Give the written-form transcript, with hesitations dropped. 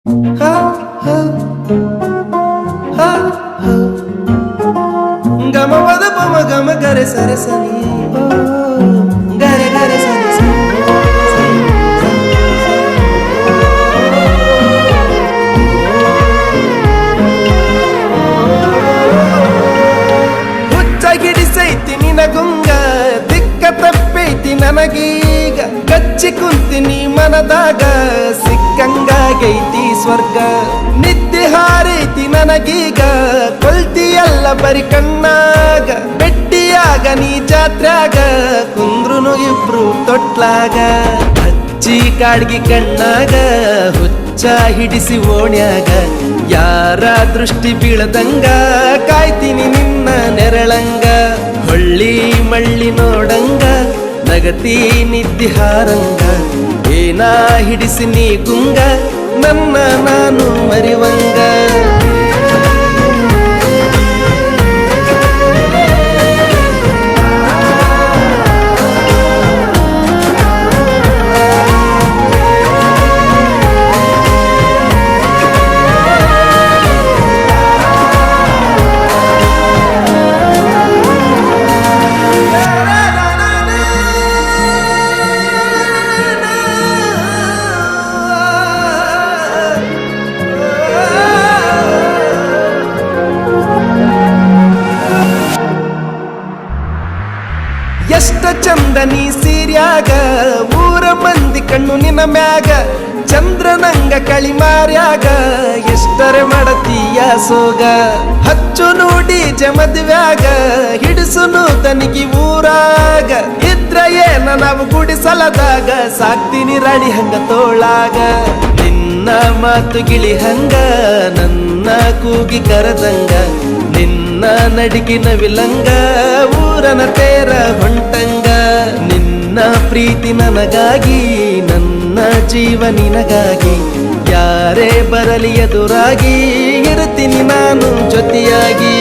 ಹ ಹ ಹ ಹ ಗಮ ಪದ ಪಮ ಗಮ ಗರೆ ಸರೆ ಸನಿ ಗರೆ ಗರೆ ಸನಿ ಸನಿ ಹುಚ್ಚಾಗಿಡಿಸೈತಿ ನಿನಗುಂಗ ದಿಕ್ಕ ತಪ್ಪೈತಿ ನನಗೀಗ ಕಚ್ಚಿ ಕುಂತಿನಿ ಮನದಾಗ ಸಿಕ್ಕಂಗಾಗೈತಿ ಸ್ವರ್ಗ ನಿದ್ದೆ ಹಾರೈತಿ ನನಗೀಗ ಕೊಲ್ತಿಯಲ್ಲ ಬರಿ ಕಣ್ಣಾಗ ಬೆಟ್ಟಿಯಾಗ ನೀ ಜಾತ್ರ್ಯಾಗ ಕುಂದ್ರುನು ಇಬ್ರು ತೊಟ್ಲಾಗ ಹಚ್ಚಿ ಕಾಡ್ಗಿ ಕಣ್ಣಾಗ ಹುಚ್ಚ ಹಿಡಿಸಿ ಓಣ್ಯಾಗ ಯಾರ ದೃಷ್ಟಿ ಬೀಳದಂಗ ಕಾಯ್ತೀನಿ ನಿನ್ನ ನೆರಳಂಗ ಹೊಳ್ಳಿ ಮಳ್ಳಿ ನೋಡಂಗ ನಗತಿ ನಿದ್ದಿ ಹಾರಂಗ ಏನ ಹಿಡಿಸಿ ನೀ ಗುಂಗ ನನ್ನ ನಾನು ಮರಿವಂಗ ಎಷ್ಟ ಚಂದ ನೀ ಸೀರ್ಯಾಗ ಊರ ಮಂದಿ ಕಣ್ಣು ನಿನ್ನ ಮ್ಯಾಗ ಚಂದ್ರನಂಗ ಕಳಿಮಾರ್ಯಾಗ ಎಷ್ಟರೆ ಮಾಡತೀಯ ಸೋಗ ಹಚ್ಚು ನೋಡಿ ಜಮದ್ವ್ಯಾಗ ಹಿಡಿಸುನು ತನಿಗಿ ಊರಾಗ ಇದ್ರ ಏನ ನಾವು ಗುಡಿಸಲದಾಗ ಸಾಕ್ತೀನಿ ರಾಣಿ ಹಂಗ ತೋಳಾಗ ನಿನ್ನ ಮಾತು ಗಿಳಿ ಹಂಗ ನನ್ನ ಕೂಗಿ ಕರದಂಗ ನಿನ್ನ ನಡಿಗಿನ ವಿಲಂಗ ಊರನ ತೇರ ಹೊಂಟಂಗ ನಿನ್ನ ಪ್ರೀತಿ ನನಗಾಗಿ ನನ್ನ ಜೀವ ನಿನಗಾಗಿ ಯಾರೇ ಬರಲಿ ಎದುರಾಗಿ ಇರ್ತೀನಿ ನಾನು ಜೊತೆಯಾಗಿ